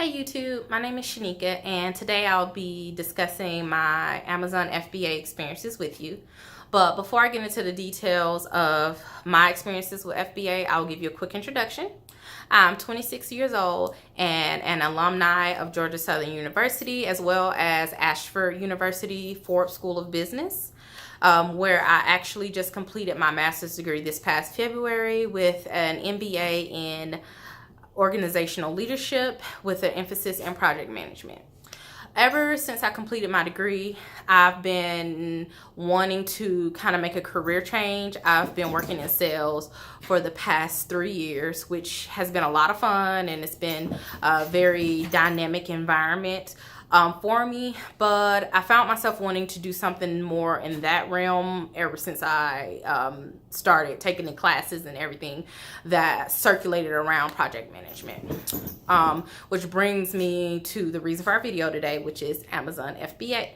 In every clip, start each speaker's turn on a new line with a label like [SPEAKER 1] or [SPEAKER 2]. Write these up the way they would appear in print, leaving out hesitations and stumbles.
[SPEAKER 1] Hey YouTube, my name is Shanika and today I'll be discussing my Amazon FBA experiences with you. But before I get into the details of my experiences with FBA, I'll give you a quick introduction. I'm 26 years old and an alumni of Georgia Southern University as well as Ashford University Forbes School of Business, where I actually just completed my master's degree this past February with an MBA in organizational leadership with an emphasis in project management. Ever since I completed my degree, I've been wanting to kind of make a career change. I've been working in sales for the past 3 years, which has been a lot of fun, and it's been a very dynamic environment for me, but I found myself wanting to do something more in that realm ever since I started taking the classes and everything that circulated around project management, which brings me to the reason for our video today, which is Amazon FBA.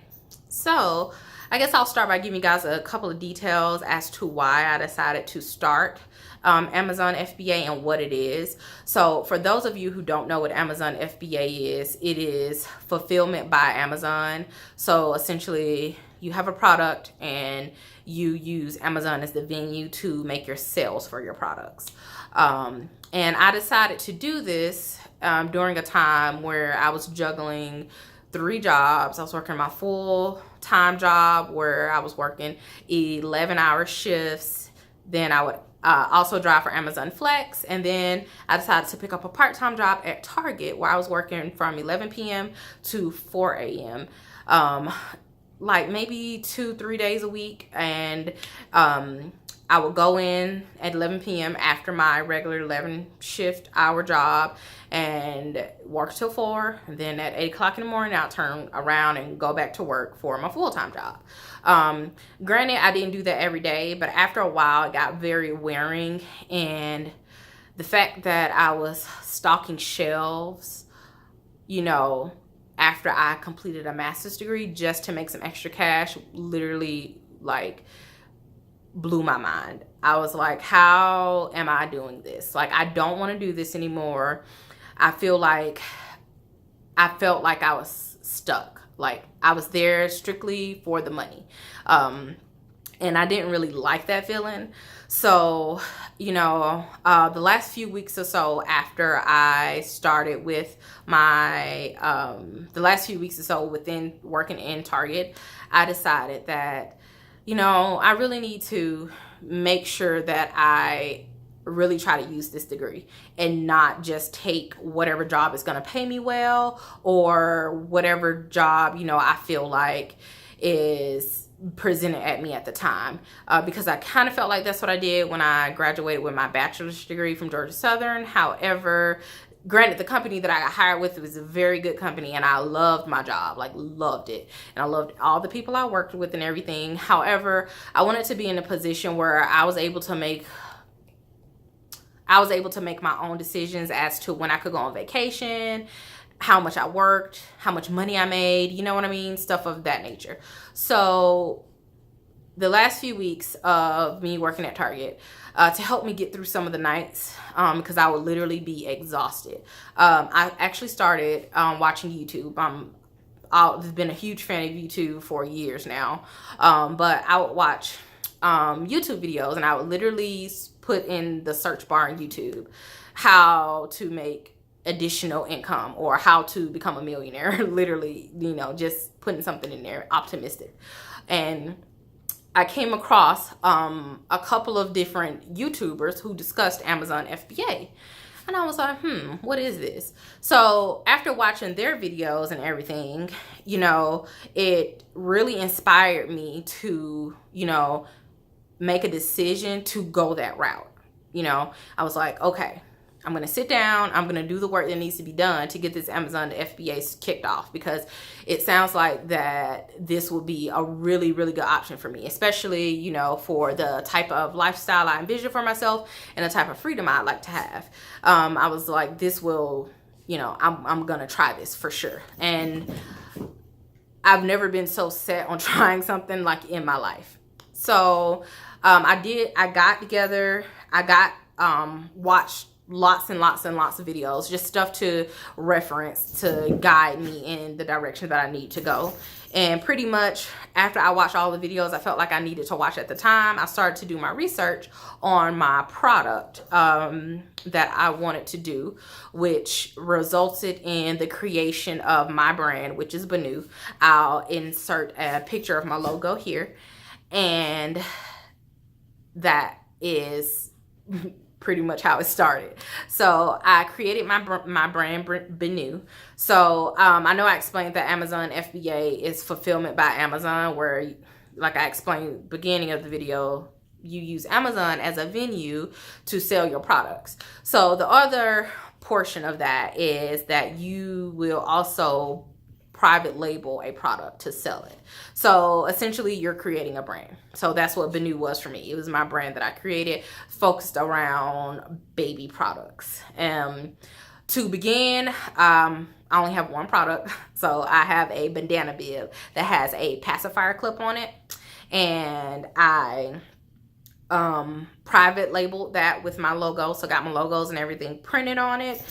[SPEAKER 1] So I guess I'll start by giving you guys a couple of details as to why I decided to start Amazon FBA and what it is. So for those of you who don't know what Amazon FBA is, it is fulfillment by Amazon. So essentially you have a product and you use Amazon as the venue to make your sales for your products. And I decided to do this during a time where I was juggling 3 jobs. I was working my full-time job where I was working 11-hour shifts. Then I would also drive for Amazon Flex, and then I decided to pick up a part-time job at Target where I was working from 11 p.m. to 4 a.m. Like maybe 2-3 days a week, and I would go in at 11 p.m. after my regular 11 shift hour job and work till 4, and then at 8 o'clock in the morning I'll turn around and go back to work for my full-time job. Granted, I didn't do that every day, but after a while it got very wearing, and the fact that I was stocking shelves, you know, after I completed a master's degree just to make some extra cash literally like blew my mind. I was like, how am I doing this? Like, I don't want to do this anymore. I felt like I was stuck. Like, I was there strictly for the money. And I didn't really like that feeling. So, you know, the last few weeks or so after I started with my, within working in Target, I decided that, you know, I really need to make sure that I really try to use this degree and not just take whatever job is going to pay me well or whatever job, you know, I feel like is presented at me at the time, because I kind of felt like that's what I did when I graduated with my bachelor's degree from Georgia Southern. However, granted, the company that I got hired with was a very good company, and I loved my job, like loved it. And I loved all the people I worked with and everything. However, I wanted to be in a position where I was able to make my own decisions as to when I could go on vacation, how much I worked, how much money I made, you know what I mean? Stuff of that nature. So the last few weeks of me working at Target, to help me get through some of the nights, because I would literally be exhausted, I actually started watching YouTube. I've been a huge fan of YouTube for years now, but I would watch YouTube videos, and I would literally put in the search bar on YouTube how to make additional income or how to become a millionaire. Literally, you know, just putting something in there optimistic. And I came across a couple of different YouTubers who discussed Amazon FBA. And I was like, what is this? So after watching their videos and everything, you know, it really inspired me to, you know, make a decision to go that route. You know, I was like, okay, I'm going to sit down. I'm going to do the work that needs to be done to get this Amazon FBA kicked off, because it sounds like that this will be a really, really good option for me, especially, you know, for the type of lifestyle I envision for myself and the type of freedom I'd like to have. I was like, this will, you know, I'm going to try this for sure. And I've never been so set on trying something like in my life. So I watched lots and lots and lots of videos, just stuff to reference to guide me in the direction that I need to go. And pretty much after I watched all the videos I felt like I needed to watch at the time, I started to do my research on my product that I wanted to do, which resulted in the creation of my brand, which is Banu. I'll insert a picture of my logo here, and that is pretty much how it started. So I created my brand Banu. So I know I explained that Amazon FBA is fulfillment by Amazon, where, like I explained beginning of the video, you use Amazon as a venue to sell your products. So the other portion of that is that you will also private label a product to sell it. So essentially you're creating a brand. So that's what Banu was for me. It was my brand that I created, focused around baby products. To begin, I only have one product. So I have a bandana bib that has a pacifier clip on it, and I private labeled that with my logo. So got my logos and everything printed on it,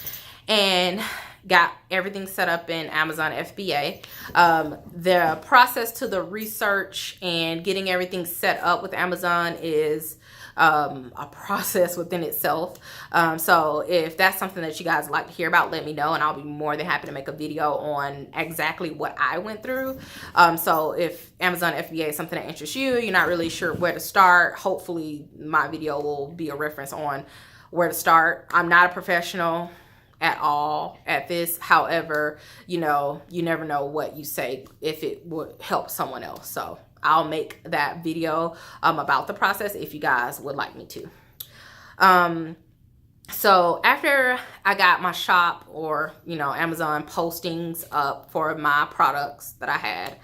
[SPEAKER 1] and got everything set up in Amazon FBA. The process to the research and getting everything set up with Amazon is a process within itself. So if that's something that you guys like to hear about, let me know, and I'll be more than happy to make a video on exactly what I went through. So if Amazon FBA is something that interests you, you're not really sure where to start, hopefully my video will be a reference on where to start. I'm not a professional at all at this. However, you know, you never know what you say if it would help someone else. So I'll make that video about the process if you guys would like me to. So after I got my shop, or, you know, Amazon postings up for my products that I had,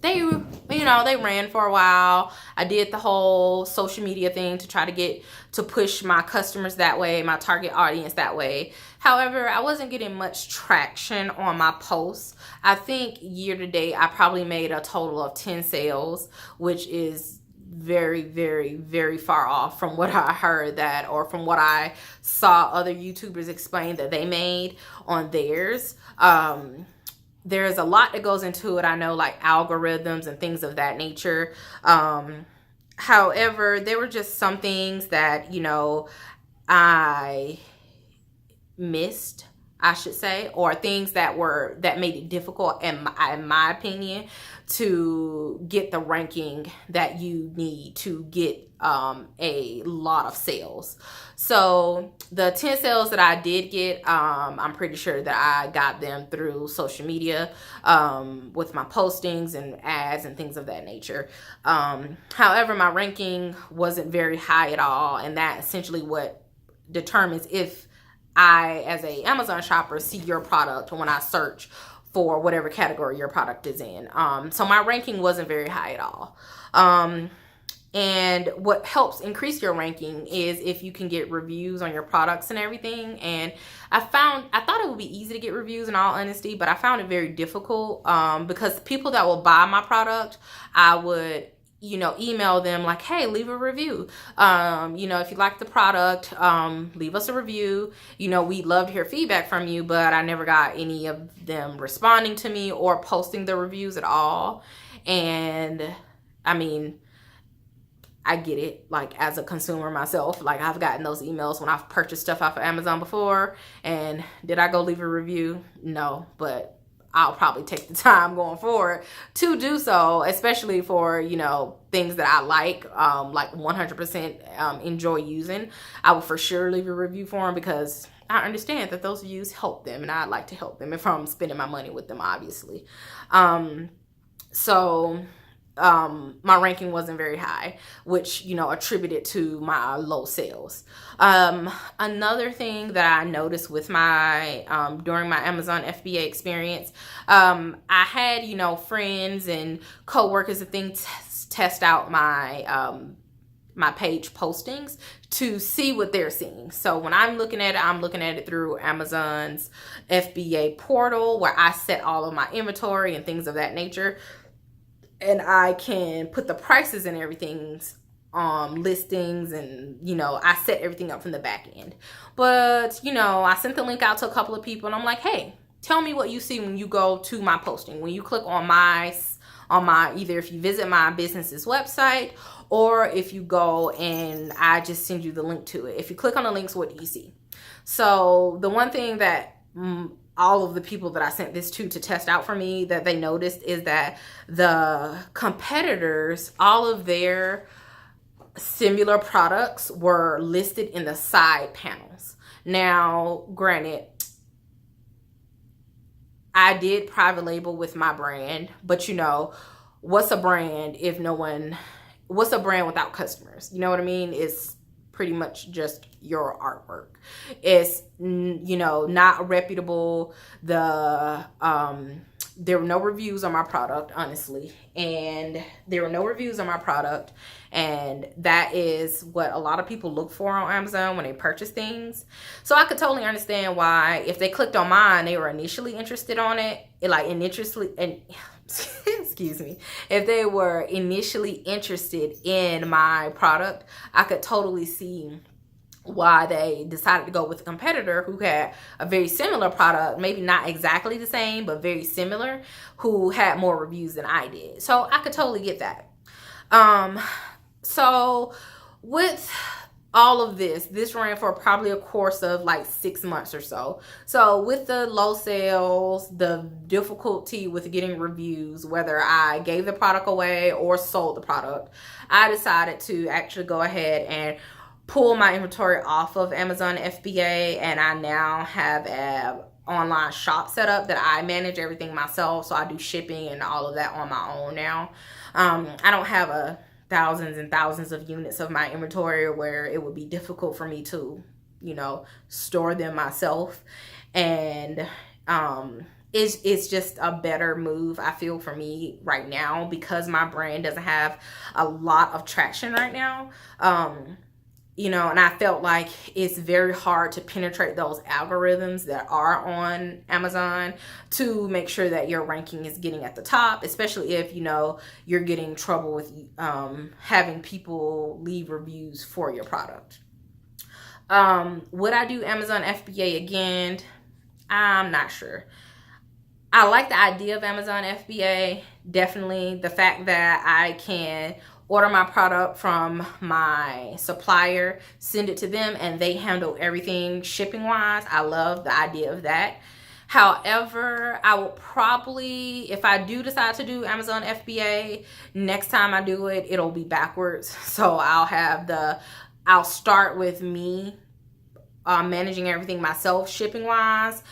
[SPEAKER 1] they, you know, they ran for a while. I did the whole social media thing to try to push my customers that way, my target audience that way. However, I wasn't getting much traction on my posts. I think year to date, I probably made a total of 10 sales, which is very, very, very far off from what I heard that, or from what I saw other YouTubers explain that they made on theirs. There's a lot that goes into it. I know, like algorithms and things of that nature. However, there were just some things that, you know, I missed, I should say, or things that made it difficult, in my opinion, to get the ranking that you need to get a lot of sales. So the 10 sales that I did get, I'm pretty sure that I got them through social media, with my postings and ads and things of that nature. However, my ranking wasn't very high at all, and that essentially what determines if I, as a Amazon shopper, see your product when I search for whatever category your product is in. So my ranking wasn't very high at all. And what helps increase your ranking is if you can get reviews on your products and everything. And I thought it would be easy to get reviews, in all honesty, but I found it very difficult, because people that will buy my product, I would, you know, email them like, hey, leave a review. You know, if you like the product, leave us a review. You know, we'd love to hear feedback from you, but I never got any of them responding to me or posting the reviews at all. And I mean, I get it, like, as a consumer myself, like, I've gotten those emails when I've purchased stuff off of Amazon before. And did I go leave a review? No, but I'll probably take the time going forward to do so, especially for, you know, things that I like 100% enjoy using. I will for sure leave a review for them, because I understand that those reviews help them, and I'd like to help them if I'm spending my money with them, obviously. My ranking wasn't very high, which, you know, attributed to my low sales. Another thing that I noticed with my, during my Amazon FBA experience, I had, you know, friends and coworkers and things test out my, my page postings to see what they're seeing. So when I'm looking at it through Amazon's FBA portal, where I set all of my inventory and things of that nature. And I can put the prices and everything listings, and I set everything up from the back end. But I sent the link out to a couple of people, and I'm like, hey, tell me what you see when you go to my posting, when you click on my either if you visit my business's website, or if you go and I just send you the link to it. If you click on the links, what do you see? So the one thing that all of the people that I sent this to test out for me that they noticed is that the competitors, all of their similar products were listed in the side panels. Now, granted, I did private label with my brand, but what's a brand if what's a brand without customers? You know what I mean? It's pretty much just your artwork. It's, not reputable. There were no reviews on my product, honestly. And there were no reviews on my product. And that is what a lot of people look for on Amazon when they purchase things. So I could totally understand why, if they clicked on mine, they were initially interested on it. Excuse me. If they were initially interested in my product, I could totally see why they decided to go with a competitor who had a very similar product, maybe not exactly the same, but very similar, who had more reviews than I did. So I could totally get that. So with all of this ran for probably a course of like 6 months or so. So with the low sales, the difficulty with getting reviews, whether I gave the product away or sold the product, I decided to actually go ahead and pull my inventory off of Amazon FBA, and I now have an online shop set up that I manage everything myself. So I do shipping and all of that on my own now. I don't have thousands and thousands of units of my inventory where it would be difficult for me to, store them myself. And it's just a better move, I feel, for me right now, because my brand doesn't have a lot of traction right now. And I felt like it's very hard to penetrate those algorithms that are on Amazon to make sure that your ranking is getting at the top, especially if, you're getting trouble with having people leave reviews for your product. Would I do Amazon FBA again? I'm not sure. I like the idea of Amazon FBA. Definitely the fact that I can order my product from my supplier, send it to them, and they handle everything shipping wise. I love the idea of that. However, I will probably, if I do decide to do Amazon FBA, next time I do it, it'll be backwards. So I'll start with me managing everything myself, shipping wise,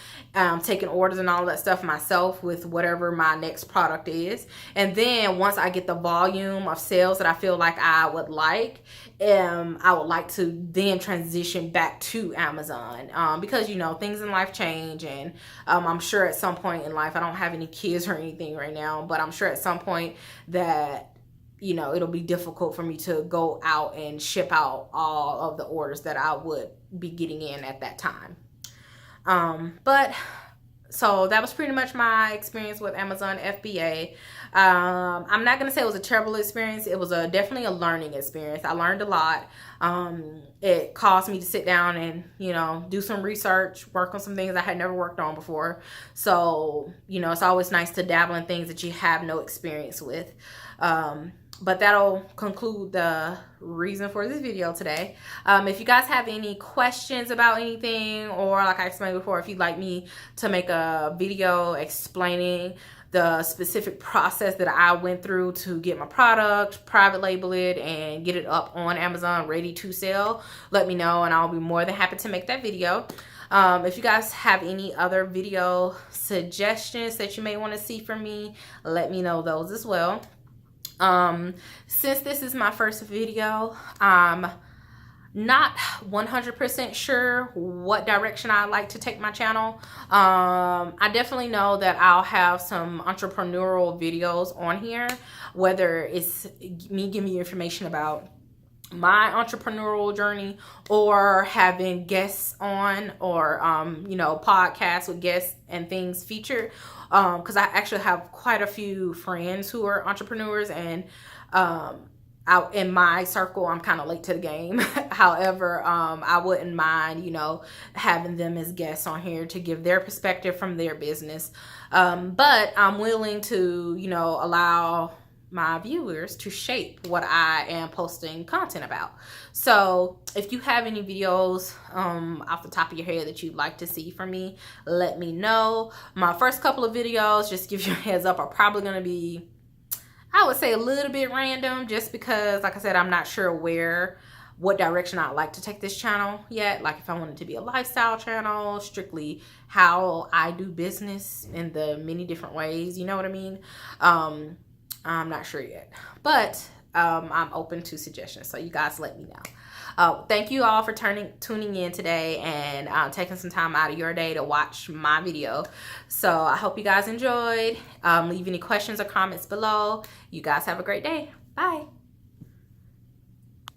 [SPEAKER 1] taking orders and all that stuff myself with whatever my next product is. And then once I get the volume of sales that I feel like I would like to then transition back to Amazon, because things in life change, and I'm sure at some point in life, I don't have any kids or anything right now, but I'm sure at some point that it'll be difficult for me to go out and ship out all of the orders that I would be getting in at that time. But so that was pretty much my experience with Amazon FBA. I'm not going to say it was a terrible experience. It was definitely a learning experience. I learned a lot. It caused me to sit down and, do some research, work on some things I had never worked on before. So, it's always nice to dabble in things that you have no experience with. But that'll conclude the reason for this video today. If you guys have any questions about anything, or like I explained before, if you'd like me to make a video explaining the specific process that I went through to get my product, private label it, and get it up on Amazon ready to sell, let me know, and I'll be more than happy to make that video. If you guys have any other video suggestions that you may want to see from me, let me know those as well. Since this is my first video, I'm not 100% sure what direction I'd like to take my channel. I definitely know that I'll have some entrepreneurial videos on here, whether it's me giving you information about my entrepreneurial journey, or having guests on, or podcasts with guests and things featured, because I actually have quite a few friends who are entrepreneurs, and out in my circle, I'm kind of late to the game. However, I wouldn't mind, you know, having them as guests on here to give their perspective from their business. But I'm willing to, you know, allow my viewers to shape what I am posting content about. So if you have any videos off the top of your head that you'd like to see from me, let me know. My first couple of videos, just give you a heads up, are probably going to be, I would say, a little bit random, just because, like I said, I'm not sure what direction I'd like to take this channel yet. Like if I want it to be a lifestyle channel, strictly how I do business in the many different ways, you know what I mean? I'm not sure yet, but I'm open to suggestions, so you guys let me know. Thank you all for tuning in today and taking some time out of your day to watch my video. So I hope you guys enjoyed. Leave any questions or comments below. You guys have a great day. Bye.